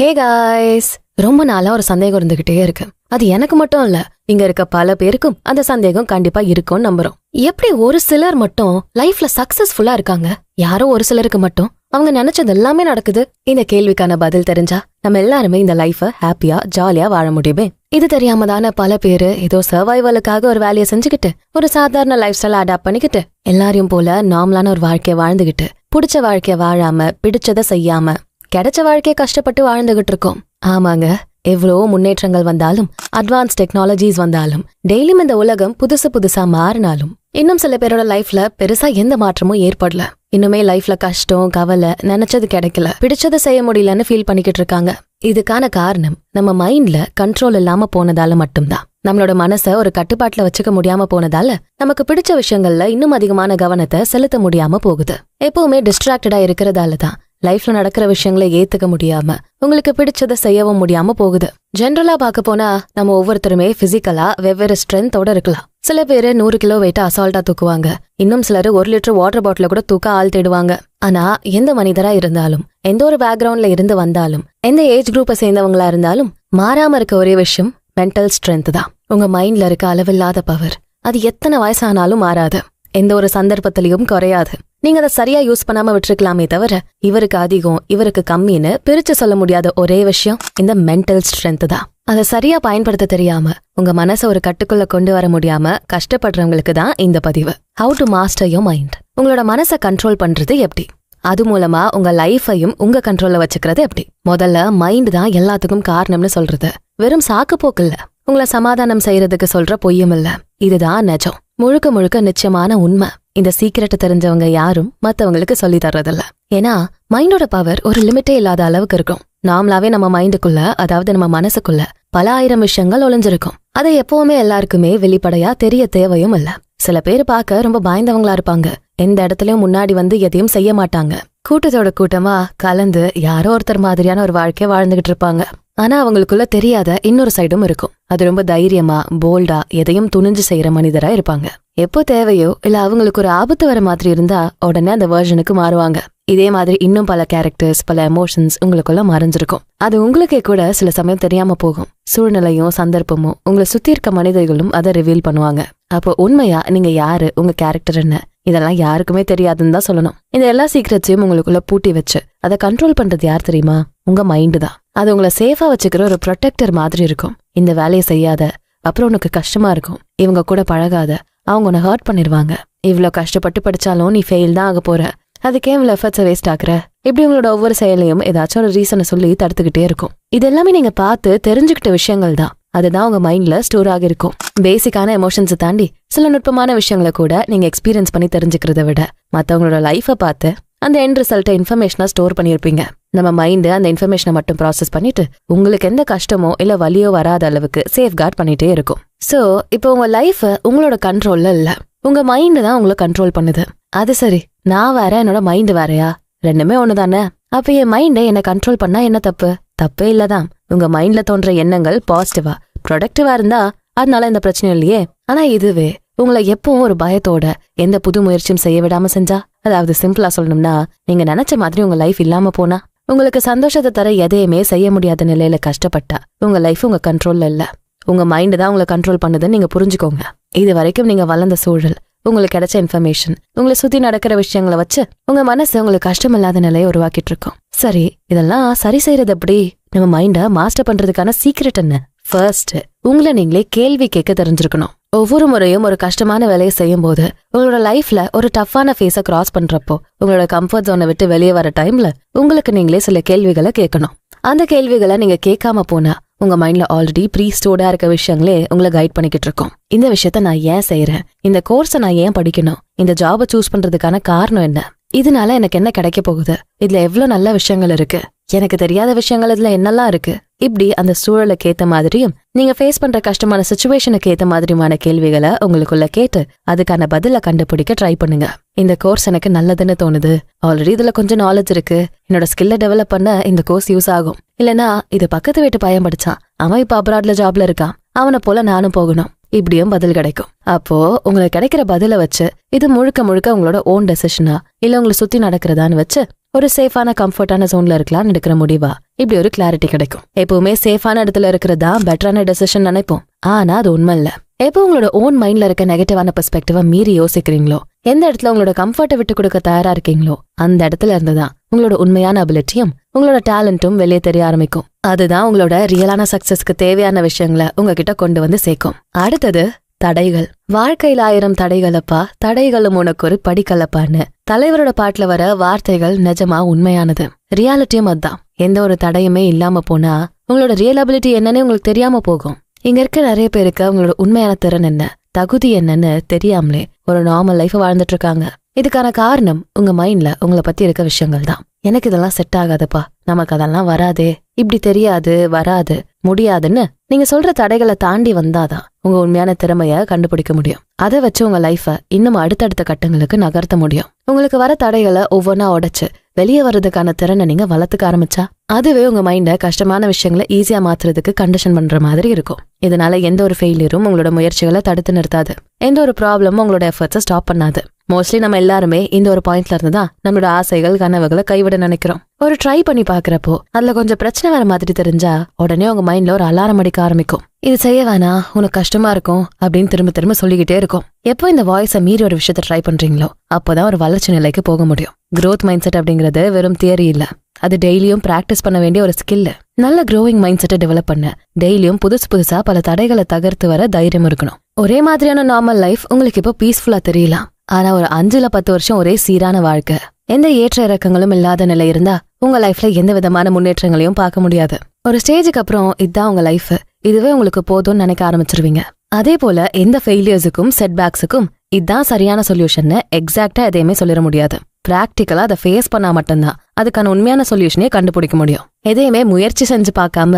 Hey guys, ரொம்ப நாளா ஒரு சந்தேகம் இருந்துகிட்டே இருக்கு. அது எனக்கு மட்டும் இல்ல, இங்க இருக்க பல பேருக்கும் அந்த சந்தேகம் கண்டிப்பா இருக்கும்னு நம்புறோம். எப்படி ஒரு சிலர் மட்டும் லைஃப்ல சக்சஸ்ஃபுல்லா இருக்காங்க, யாரோ ஒரு சிலருக்கு மட்டும் அவங்க நினைச்சது எல்லாமே நடக்குது? இந்த கேள்விக்கான பதில் தெரிஞ்சா நம்ம எல்லாருமே இந்த லைஃப ஹாப்பியா ஜாலியா வாழ முடியுமே. இது தெரியாம தானே பல பேரு ஏதோ சர்வைவலுக்காக ஒரு வேலையை செஞ்சுக்கிட்டு ஒரு சாதாரண லைஃப் ஸ்டைல் அடாப்ட் பண்ணிக்கிட்டு எல்லாரையும் போல நார்மலான ஒரு வாழ்க்கைய வாழ்ந்துகிட்டு பிடிச்ச வாழ்க்கைய வாழாம பிடிச்சதை செய்யாம கிடைச்ச வாழ்க்கைய கஷ்டப்பட்டு வாழ்ந்துகிட்டு இருக்கோம். ஆமாங்க, எவ்வளவோ முன்னேற்றங்கள் வந்தாலும் அட்வான்ஸ் டெக்னாலஜிஸ் வந்தாலும் டெய்லியும் இந்த உலகம் புதுசா மாறினாலும் இன்னும் சில பேரோட லைஃப்ல பெருசா எந்த மாற்றமும் ஏற்படல. இன்னுமே லைஃப்ல கஷ்டம், கவலை, நினைச்சது கிடைக்கல, பிடிச்சதை செய்ய முடியலன்னு ஃபீல் பண்ணிக்கிட்டு இருக்காங்க. இதுக்கான காரணம் நம்ம மைண்ட்ல கண்ட்ரோல் இல்லாம போனதால மட்டும்தான். நம்மளோட மனசை ஒரு கட்டுப்பாட்டுல வச்சுக்க முடியாம போனதால நமக்கு பிடிச்ச விஷயங்கள்ல இன்னும் அதிகமான கவனத்தை செலுத்த முடியாம போகுது. எப்பவுமே டிஸ்ட்ராக்டடா இருக்கிறதாலதான் லைஃப்ல நடக்கிற விஷயங்களை ஏத்துக்க முடியாம உங்களுக்கு பிடிச்சதை செய்யவும் முடியாம போகுது. ஜென்ரலா பார்க்க போனா நம்ம ஒவ்வொருத்தருமே பிசிக்கலா வெவ்வேறு ஸ்ட்ரென்த்தோட இருக்கலாம். சில பேரு 100 கிலோ வெயிட்ட அசால்ட்டா தூக்குவாங்க, இன்னும் சிலர் 1 லிட்டர் வாட்டர் பாட்டில கூட தூக்க ஆள் தேடுவாங்க. ஆனா எந்த மனிதரா இருந்தாலும், எந்த ஒரு பேக்ரவுண்ட்ல இருந்து வந்தாலும், எந்த ஏஜ் குரூப்பை சேர்ந்தவங்களா இருந்தாலும் மாறாம இருக்க ஒரே விஷயம் மென்டல் ஸ்ட்ரென்த் தான். உங்க மைண்ட்ல இருக்க அளவில்லாத பவர், அது எத்தனை வயசானாலும் மாறாது, எந்த ஒரு சந்தர்ப்பத்திலையும் குறையாது. நீங்க அதை சரியா யூஸ் பண்ணாம விட்டுருக்கலாமே தவிர இவருக்கு அதிகம் இவருக்கு கம்மின்னு பிரிச்சு சொல்ல முடியாத ஒரே விஷயம் இந்த மென்டல் ஸ்ட்ரென்த் தான். அதை சரியா பயன்படுத்த தெரியாம உங்க மனசை ஒரு கட்டுக்குள்ள கொண்டு வர முடியாம கஷ்டப்படுறவங்களுக்கு தான் இந்த பதிவு. How to master your mind. உங்களோட மனசை கண்ட்ரோல் பண்றது எப்படி, அது மூலமா உங்க லைஃபையும் உங்க கண்ட்ரோல்ல வச்சுக்கிறது எப்படி? முதல்ல மைண்ட் தான் எல்லாத்துக்கும் காரணம்னு சொல்றது வெறும் சாக்கு போக்கு இல்ல, உங்களை சமாதானம் செய்யறதுக்கு சொல்ற பொய்யும் இல்ல. இதுதான் நிஜம், முழுக்க முழுக்க நிச்சயமான உண்மை. இந்த சீக்கிரட்டை தெரிஞ்சவங்க யாரும் மத்தவங்களுக்கு சொல்லி தர்றதில்ல. ஏன்னா மைண்டோட பவர் ஒரு லிமிட்டே இல்லாத அளவுக்கு இருக்கும். நாமளாவே நம்ம மைண்டுக்குள்ள, அதாவது நம்ம மனசுக்குள்ள பல ஆயிரம் விஷயங்கள் ஒளிஞ்சிருக்கும். அதை எப்பவுமே எல்லாருக்குமே வெளிப்படையா தெரிய தேவையும் இல்ல. சில பேர் பார்க்க ரொம்ப பயந்தவங்களா இருப்பாங்க, எந்த இடத்துலயும் முன்னாடி வந்து எதையும் செய்ய மாட்டாங்க, கூட்டத்தோட கூட்டமா கலந்து யாரோ ஒருத்தர் மாதிரியான ஒரு வாழ்க்கைய வாழ்ந்துகிட்டு இருப்பாங்க. ஆனா அவங்களுக்குள்ள தெரியாத இன்னொரு சைடும் இருக்கும். அது ரொம்ப தைரியமா போல்டா எதையும் துணிஞ்சு செய்யற மனிதரா இருப்பாங்க. எப்போ தேவையோ இல்ல அவங்களுக்கு ஒரு ஆபத்து வர மாதிரி இருந்தா உடனே அந்த வெர்ஷனுக்கு மாறுவாங்க. இதே மாதிரி இன்னும் பல கேரக்டர்ஸ், பல எமோஷன்ஸ் உங்களுக்குள்ள மறைஞ்சிருக்கும். அது உங்களுக்கே கூட சில சமயம் தெரியாம போகும். சூழ்நிலையும் சந்தர்ப்பமும் உங்களை சுத்தி இருக்க மனிதர்களும் அதை ரிவீல் பண்ணுவாங்க. அப்போ உண்மையா நீங்க யாரு, உங்க கேரக்டர் என்ன, இதெல்லாம் யாருக்குமே தெரியாதுன்னு தான் சொல்லணும். இந்த எல்லா சீக்ரெட்ஸையும் உங்களுக்குள்ள பூட்டி வச்சு அதை கண்ட்ரோல் பண்றது யார் தெரியுமா? உங்க மைண்டு தான். அது உங்களை சேஃபா வச்சுக்கிற ஒரு ப்ரொடெக்டர் மாதிரி இருக்கும். இந்த வேலையை செய்யாத, அப்புறம் உனக்கு கஷ்டமா இருக்கும், இவங்க கூட பழகாத, அவங்க உன்னை ஹர்ட் பண்ணிருவாங்க, இவ்வளவு கஷ்டப்பட்டு படிச்சாலும் நீ ஃபெயில் தான் ஆக போற, அதுக்கே இவ்வளவு எஃபர்ட்ஸை வேஸ்ட் ஆக்குற, இப்படி உங்களோட ஒவ்வொரு செயலையும் ஏதாச்சும் ஒரு ரீசனை சொல்லி தடுத்துக்கிட்டே இருக்கும். இது எல்லாமே நீங்க பார்த்து தெரிஞ்சுக்கிட்ட விஷயங்கள் தான். அதுதான் உங்க மைண்ட்ல ஸ்டோர் ஆகிருக்கும். பேசிக்கான எமோஷன்ஸை தாண்டி சில நுட்பமான விஷயங்களை கூட நீங்க எக்ஸ்பீரியன்ஸ் பண்ணி தெரிஞ்சுக்கிறத விட மத்தவங்களோட லைஃபை பார்த்து அந்த எண்ட் ரிசல்ட்டை இன்ஃபர்மேஷனா ஸ்டோர் பண்ணியிருப்பீங்க. நம்ம மைண்டு அந்த இன்ஃபர்மேஷனை மட்டும் ப்ராசஸ் பண்ணிட்டு உங்களுக்கு எந்த கஷ்டமோ இல்ல வலியோ வராத அளவுக்கு சேஃப் கார்ட் பண்ணிட்டே இருக்கும். சோ இப்போ உங்க லைஃப் உங்களோட கண்ட்ரோல்ல இல்ல, உங்க மைண்டு தான் உங்களை கண்ட்ரோல் பண்ணுது. அது சரி, நான் வேற என்னோட மைண்டு வேறையா? ரெண்டுமே ஒண்ணுதானே. அப்ப என் மைண்டை என்ன கண்ட்ரோல் பண்ணா என்ன தப்பு? தப்பே இல்லதான். உங்க மைண்ட்ல தோன்ற எண்ணங்கள் பாசிட்டிவா ப்ரொடக்டிவா இருந்தா அதனால எந்த பிரச்சனையும் இல்லையே. ஆனா இதுவே உங்களை எப்பவும் ஒரு பயத்தோட எந்த புது முயற்சியும் செய்ய விடாம செஞ்சா, அதாவது சிம்பிளா சொல்லணும்னா நீங்க நினைச்ச மாதிரி உங்க லைஃப் இல்லாம போனா, உங்களுக்கு சந்தோஷத்தை தர எதையுமே செய்ய முடியாத நிலையில கஷ்டப்பட்டா உங்க லைஃப் உங்க கண்ட்ரோல்ல இல்ல, உங்க மைண்டு தான் உங்களை கண்ட்ரோல் பண்ணுதுன்னு நீங்க புரிஞ்சுக்கோங்க. இது வரைக்கும் நீங்க வளர்ந்த சூழல், உங்களுக்கு கிடைச்ச இன்ஃபர்மேஷன், உங்களை சுத்தி நடக்கிற விஷயங்களை வச்சு உங்க மனசு உங்களுக்கு கஷ்டம் இல்லாத நிலையை உருவாக்கிட்டு இருக்கோம். சரி, இதெல்லாம் சரி செய்யறது எப்படி? நம்ம மைண்ட மாஸ்டர் பண்றதுக்கான சீக்ரெட் என்ன? ஃபர்ஸ்ட், உங்களை நீங்களே கேள்வி கேட்க தெரிஞ்சிருக்கணும். ஒவ்வொரு முறையும் ஒரு கஷ்டமான வேலையை செய்யும் போது, உங்களோட லைஃப்ல ஒரு டஃப்பான ஃபேஸை கிராஸ் பண்றப்போ, உங்களோட கம்ஃபர்ட் ஜோனை விட்டு வெளியே வர டைம்ல உங்களுக்கு நீங்களே சில கேள்விகளை கேட்கணும். அந்த கேள்விகளை நீங்க கேட்காம போனா உங்க மைண்ட்ல ஆல்ரெடி ப்ரீ ஸ்டோர்டா இருக்க விஷயங்களே உங்களை கைட் பண்ணிக்கிட்டு இருக்கோம். இந்த விஷயத்த நான் ஏன் செய்யறேன், இந்த கோர்ஸை நான் ஏன் படிக்கணும், இந்த ஜாபை சூஸ் பண்றதுக்கான காரணம் என்ன, இதனால எனக்கு என்ன கிடைக்க போகுது, இதுல எவ்வளவு நல்ல விஷயங்கள் இருக்கு, எனக்கு தெரியாத விஷயங்கள் இதுல என்னெல்லாம் இருக்கு, இப்படி அந்த சூழலுக்கு ஏத்த மாதிரியும் நீங்க ஃபேஸ் பண்ற கஷ்டமான சிச்சுவேஷனுக்கு ஏத்த மாதிரியான கேள்விகளை உங்களுக்குள்ள கேட்டு அதுக்கான பதில கண்டுபிடிக்க ட்ரை பண்ணுங்க. இந்த கோர்ஸ் எனக்கு நல்லதுன்னு தோணுது, ஆல்ரெடி இதுல கொஞ்சம் நாலேஜ் இருக்கு, என்னோட ஸ்கில்ல டெவலப் பண்ண இந்த கோர்ஸ் யூஸ் ஆகும். இல்லனா இது பக்கத்து வீட்டு பையன் படிச்சான், அவன் இப்ப அப்ராட்ல ஜாப்ல இருக்கான், அவனை போல நானும் போகணும், இப்படியும் பதில் கிடைக்கும். அப்போ உங்களுக்கு கிடைக்கிற பதில வச்சு இது முழுக்க முழுக்க உங்களோட ஓன் டெசிஷனா இல்ல உங்களை சுத்தி நடக்கிறதான்னு வச்சு ஒரு சேஃபான கம்ஃபர்டான ஜோன்ல இருக்கலாம்னு எடுக்கிற முடிவா, இப்படி ஒரு கிளாரிட்டி கிடைக்கும். எப்பவுமே சேஃபான இடத்துல இருக்கிறதா பெட்டரான டெசிஷன் நினைப்போம். ஆனா அது உண்மை இல்ல. எப்போ உங்களோட ஓன் மைண்ட்ல இருக்க நெகட்டிவான பெர்ஸ்பெக்டிவா மீறி யோசிக்கிறீங்களோ, எந்த இடத்துல உங்களோட கம்ஃபர்ட்டை விட்டு கொடுக்க தயாரா இருக்கீங்களோ, அந்த இடத்துல இருந்துதான் உங்களோட உண்மையான அபிலிட்டியும் உங்களோட டேலண்ட்டும் வெளியே தெரிய ஆரம்பிக்கும். அதுதான் உங்களோட ரியலான சக்சஸ்க்கு தேவையான விஷயங்களை உங்ககிட்ட கொண்டு வந்து சேர்க்கும். அடுத்தது தடைகள். வாழ்க்கையில் 1000 தடைகளப்பா, தடைகளும் உனக்கு ஒரு படிக்கலப்பான்னு தலைவரோட பாட்டுல வர வார்த்தைகள் நிஜமா உண்மையானது. ரியாலிட்டியும் அதுதான். எந்த ஒரு தடையுமே இல்லாம போனா உங்களோட ரியல் அபிலிட்டி என்னன்னு உங்களுக்கு தெரியாம போகும். இங்க இருக்க நிறைய பேருக்கு அவங்களோட உண்மையான திறன் என்ன, தகுதி என்னன்னு தெரியாமலே ஒரு நார்மல் லைஃப் வாழ்ந்துட்டு இருக்காங்க. இதுக்கான காரணம் உங்க மைண்ட்ல உங்களை பத்தி இருக்க விஷயங்கள் தான். எனக்கு இதெல்லாம் செட் ஆகாதுப்பா, நமக்கு அதெல்லாம் வராதே, இப்படி தெரியாது, வராது, முடியாதுன்னு நீங்க சொல்ற தடைகளை தாண்டி வந்தாதான் உங்க உண்மையான திறமைய கண்டுபிடிக்க முடியும். அதை வச்சு உங்க லைஃப இன்னும் அடுத்தடுத்த கட்டங்களுக்கு நகர்த்த முடியும். உங்களுக்கு வர தடைகளை ஒவ்வொன்னா உடைச்சு வெளியே வர்றதுக்கான திறனை நீங்க வளர்த்துக்க ஆரம்பிச்சா அதுவே உங்க மைண்ட கஷ்டமான விஷயங்களை ஈஸியா மாத்துறதுக்கு கண்டிஷன் பண்ற மாதிரி இருக்கும். இதனால எந்த ஒரு ஃபெயிலியரும் உங்களோட முயற்சிகளை தடுத்து நிறுத்தாது. எந்த ஒரு ப்ராப்ளமும் உங்களோட எஃபர்ட்ஸை ஸ்டாப் பண்ணாது. மோஸ்ட்லி நம்ம எல்லாருமே இந்த ஒரு பாயிண்ட்ல இருந்து தான் நம்மளோட ஆசைகள் கனவுகளை கைவிட நினைக்கிறோம். ஒரு ட்ரை பண்ணி பாக்குறப்போ அதுல கொஞ்சம் பிரச்சனை வர மாதிரி தெரிஞ்சா உடனே உங்க மைண்ட்ல ஒரு அலாரம் அடிக்க ஆரம்பிக்கும். இது செய்ய வேணா, உனக்கு கஷ்டமா இருக்கும் அப்படின்னு திரும்ப திரும்ப சொல்லிக்கிட்டே இருக்கும். எப்போ இந்த வாய்ஸை மீறி ஒரு விஷயத்த ட்ரை பண்றீங்களோ அப்போதான் ஒரு வளர்ச்சி நிலைக்கு போக முடியும். growth மைண்ட் செட் அப்படிங்கிறது வெறும் தியரி இல்ல, அது டெய்லியும் பிராக்டிஸ் பண்ண வேண்டிய ஒரு ஸ்கில். நல்ல க்ரோவிங் மைண்ட் செட்டை டெவலப் பண்ண டெய்லியும் புதுசா பல தடைகளை தகர்த்து வர தைரியம் இருக்கணும். ஒரே மாதிரியான நார்மல் லைஃப் உங்களுக்கு இப்போ பீஸ்ஃபுல்லா தெரியலாம். ஆனா ஒரு 5-10 வருஷம் ஒரே சீரான வாழ்க்கை, எந்த ஏற்ற இறக்கங்களும் இல்லாத நிலை இருந்தா உங்க லைஃப்ல எந்த விதமான முன்னேற்றங்களையும் பார்க்க முடியாது. ஒரு ஸ்டேஜுக்கு அப்புறம் இதுதான் உங்க லைஃப், இதுவே உங்களுக்கு போதும்னு நினைக்க ஆரம்பிச்சிருவீங்க. அதே போல எந்த ஃபெயிலியர்ஸுக்கும் செட்பேக்ஸுக்கும் இதுதான் சரியான சொல்யூஷன் எக்ஸாக்டா எதையுமே சொல்லிட முடியாது. பிராக்டிக்கலா அதை ஃபேஸ் பண்ணா மட்டும்தான் அதுக்கான உண்மையான சொல்யூஷனே கண்டுபிடிக்க முடியும். எதையுமே முயற்சி செஞ்சு பார்க்காம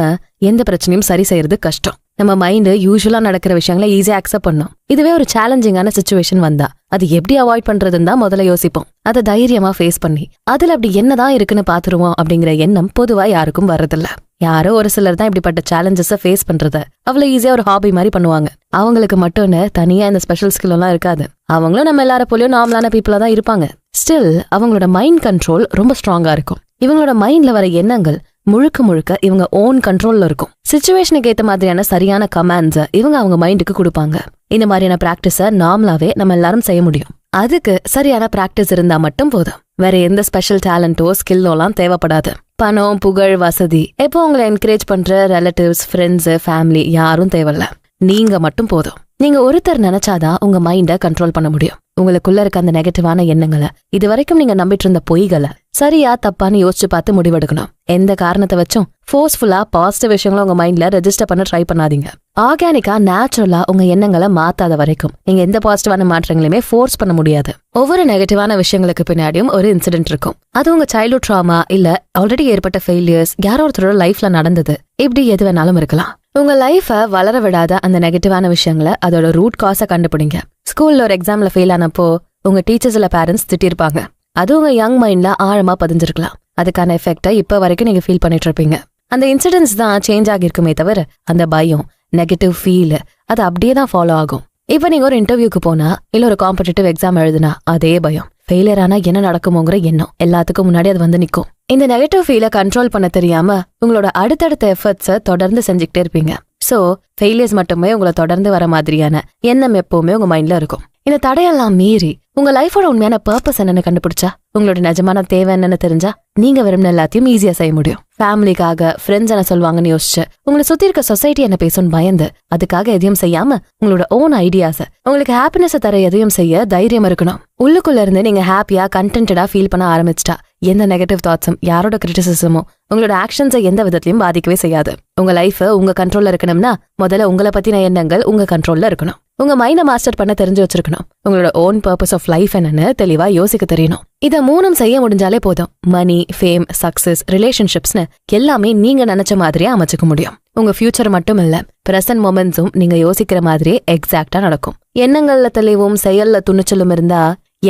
எந்த பிரச்சனையும் சரி செய்யறது கஷ்டம். நம்ம மைண்டு யூஸ்வலா நடக்கிற விஷயங்களை ஈஸியா அக்செப்ட் பண்ணும். இதுவே ஒரு சேலஞ்சிங்கான சிச்சுவேஷன் வந்தா அது எப்படி அவாய்ட் பண்றதுன்னு தான் முதல்ல யோசிப்போம். அதை தைரியமா ஃபேஸ் பண்ணி அதுல அப்படி என்னதான் இருக்குன்னு பாத்துருவோம் அப்படிங்கிற எண்ணம் பொதுவா யாருக்கும் வர்றதில்ல. யாரோ ஒரு சிலர் தான் இப்படிப்பட்ட சேலஞ்சஸ ஃபேஸ் பண்றத அவ்வளவு ஈஸியா ஒரு ஹாபி மாதிரி பண்ணுவாங்க. அவங்களுக்கு மட்டும்னு தனியா இந்த ஸ்பெஷல் ஸ்கில் எல்லாம் இருக்காது. அவங்களும் நம்ம எல்லார போலயும் நார்மலான பீப்புளா தான் இருப்பாங்க. ஸ்டில் அவங்களோட மைண்ட் கண்ட்ரோல் ரொம்ப ஸ்ட்ராங்கா இருக்கும். இவங்களோட மைண்ட்ல வர எண்ணங்கள் முழுக்க இவங்க ஓன் கண்ட்ரோல்ல இருக்கும். சிச்சுவேஷனுக்கு ஏத்த மாதிரியான சரியான கமாண்ட்ஸ இவங்க அவங்க மைண்டுக்கு கொடுப்பாங்க. இந்த மாதிரியான பிராக்டிஸ நார்மலாவே நம்ம எல்லாரும் செய்ய முடியும். அதுக்கு சரியான பிராக்டிஸ் இருந்தா மட்டும் போதும். வேற எந்த ஸ்பெஷல் டேலண்டோ ஸ்கில்லோலாம் தேவைப்படாது. பணம், புகழ், வசதி எப்போ உங்களை என்கரேஜ் பண்ற ரிலேட்டிவ்ஸ், ஃப்ரெண்ட்ஸ், ஃபேமிலி யாரும் தேவையில்ல. நீங்க மட்டும் போதும். நீங்க ஒருத்தர் நினைச்சாதான் உங்க மைண்ட கண்ட்ரோல் பண்ண முடியும். உங்களுக்குள்ள இருக்க அந்த நெகட்டிவான எண்ணங்களை, இது வரைக்கும் நீங்க நம்பிட்டு இருந்த பொய்களை சரியா தப்பான்னு யோசிச்சு பார்த்து முடிவெடுக்கணும். எந்த காரணத்தை வச்சும் ஃபோர்ஸ்ஃபுல்லா பாசிட்டிவ் விஷயங்களை உங்க மைண்ட்ல ரெஜிஸ்டர் பண்ண ட்ரை பண்ணாதீங்க. ஆர்கானிக்கா நேச்சுரலா உங்க எண்ணங்களை மாத்தாத வரைக்கும் நீங்க எந்த பாசிட்டிவான மாற்றங்களையுமே ஃபோர்ஸ் பண்ண முடியாது. ஒவ்வொரு நெகட்டிவான விஷயங்களுக்கு பின்னாடியும் ஒரு இன்சிடென்ட் இருக்கும். அது உங்க சைல்ட்ஹுட் ட்ராமா இல்ல ஆல்ரெடி ஏற்பட்ட ஃபெயிலியர்ஸ், யாரோ ஒருத்தரோட லைஃப்ல நடந்தது, இப்படி எது வேணாலும் இருக்கலாம். உங்க லைஃப வளர விடாத அந்த நெகட்டிவான விஷயங்களை அதோட ரூட் காஸை கண்டுபிடிங்க. ஸ்கூல்ல ஒரு எக்ஸாம்ல ஃபெயில் ஆனப்போ உங்க டீச்சர்ஸ் இல்ல பேரண்ட்ஸ் திட்டிருப்பாங்க. அது உங்க யங் மைண்ட்ல ஆழமா பதிஞ்சிருக்கலாம். அதுக்கான எஃபெக்டை இப்ப வரைக்கும் நீங்க ஃபீல் பண்ணிட்டு இருப்பீங்க. அந்த இன்சிடென்ட்ஸ் தான் சேஞ்ச் ஆகிருக்குமே தவிர அந்த பயம், நெகட்டிவ் ஃபீல் அது அப்படியே தான் ஃபாலோ ஆகும். இப்ப நீங்க ஒரு இன்டர்வியூக்கு போனா இல்ல ஒரு காம்படிட்டிவ் எக்ஸாம் எழுதுனா அதே பயம், ஃபெயிலியர் ஆனா என்ன நடக்குமோங்கிற எண்ணம் எல்லாத்துக்கும் முன்னாடி அது வந்து நிக்கும். இந்த நெகட்டிவ் ஃபீலை கண்ட்ரோல் பண்ண தெரியாம உங்களோட அடுத்தடுத்த எஃபர்ட்ஸை தொடர்ந்து செஞ்சுக்கிட்டே இருப்பீங்க. சோ ஃபெயிலியர்ஸ் மட்டுமே உங்களை தொடர்ந்து வர மாதிரியான எண்ணம் எப்பவுமே உங்க மைண்ட்ல இருக்கும். இந்த தடையெல்லாம் மீறி உங்க லைஃபோட உண்மையான பர்பஸ் என்னன்னு கண்டுபிடிச்சா, உங்களோட நிஜமான தேவை என்னன்னு தெரிஞ்சா நீங்க விரும்பின எல்லாத்தையும் ஈஸியா செய்ய முடியும். ஃபேமிலிக்காக, ஃப்ரெண்ட்ஸ் என்ன சொல்லுவாங்கன்னு யோசிச்சு, உங்களை சுத்தி இருக்க சொசைட்டி என்ன பேசும்னு பயந்து அதுக்காக எதையும் செய்யாம உங்களோட ஓன் ஐடியாஸ, உங்களுக்கு ஹாப்பினஸ் தர எதையும் செய்ய தைரியம் இருக்கணும். உள்ளுக்குள்ள இருந்து நீங்க ஹாப்பியா கண்டென்டடா ஃபீல் பண்ண ஆரம்பிச்சிட்டா எந்த நெகட்டிவ் தாட்ஸும், யாரோட கிரிட்டிசிசமும் உங்களோட ஆக்ஷன்ஸை எந்த விதத்திலையும் பாதிக்கவே செய்யாது. உங்க லைஃப் உங்க கண்ட்ரோல்ல இருக்கணும்னா முதல்ல உங்களை பத்தின எண்ணங்கள் உங்க கண்ட்ரோல்ல இருக்கணும். உங்க மைண்ட மாஸ்டர் பண்ண தெரிஞ்சு வச்சிருக்கணும். உங்களோட ஓன் பர்பஸ் ஆஃப் லைஃப் என்னன்னு தெளிவா யோசிக்க தெரியணும். இத மூணும் செய்ய முடிஞ்சாலே போதும். மணி, ஃபேம், சக்சஸ், ரிலேஷன்ஷிப்ஸ்னு எல்லாமே நீங்க நினைச்ச மாதிரியே அமைச்சுக்க முடியும். உங்க ஃபியூச்சர் மட்டும் இல்ல, பிரசன்ட் மொமெண்ட்ஸும் நீங்க யோசிக்கிற மாதிரியே எக்ஸாக்டா நடக்கும். எண்ணங்கள்ல தெளிவும் செயல்ல துணிச்சலும் இருந்தா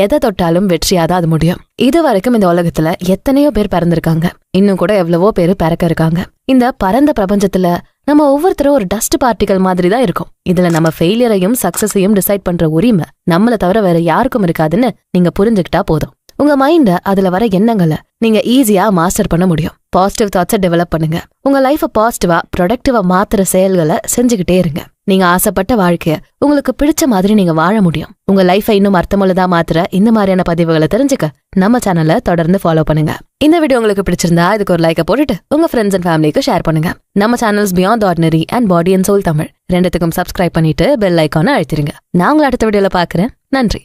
எதை தொட்டாலும் வெற்றியாதான் அது முடியும். இது வரைக்கும் இந்த உலகத்துல எத்தனையோ பேர் பிறந்திருக்காங்க, இன்னும் கூட எவ்வளவோ பேரு பிறக்க இருக்காங்க. இந்த பரந்த பிரபஞ்சத்துல நம்ம ஒவ்வொருத்தரும் ஒரு டஸ்ட் பார்ட்டிகல் மாதிரி தான் இருக்கும். இதுல நம்ம ஃபெயிலியரையும் சக்சஸையும் டிசைட் பண்ற உரிமை நம்மள தவிர வேற யாருக்கும் இருக்காதுன்னு நீங்க புரிஞ்சுக்கிட்டா போதும். உங்க மைண்ட அதுல வர எண்ணங்களை நீங்க ஈஸியா மாஸ்டர் பண்ண முடியும். பாசிட்டிவ் தாட்ஸை டெவலப் பண்ணுங்க. உங்க லைஃப பாசிட்டிவா ப்ரொடக்டிவா மாத்துற செயல்களை செஞ்சுக்கிட்டே இருங்க. நீங்க ஆசைப்பட்ட வாழ்க்கைய உங்களுக்கு பிடிச்ச மாதிரி நீங்க வாழ முடியும். உங்க லைஃபை இன்னும் அர்த்தமுள்ளதா மாத்துற இந்த மாதிரியான பதிவுகளை தெரிஞ்சுக்க நம்ம சேனலை தொடர்ந்து ஃபாலோ பண்ணுங்க. இந்த வீடியோ உங்களுக்கு பிடிச்சிருந்தா இதுக்கு ஒரு லைக்கை போட்டுட்டு உங்க ஃப்ரெண்ட்ஸ் அண்ட் ஃபேமிலிக்கு ஷேர் பண்ணுங்க. நம்ம channels beyond ordinary and body and soul Tamil ரெண்டுத்துக்கும் சப்ஸ்கிரைப் பண்ணிட்டு பெல் ஐக்கானை அழுத்திருங்க. நான் உங்களை அடுத்த வீடியோல பாக்குறேன். நன்றி.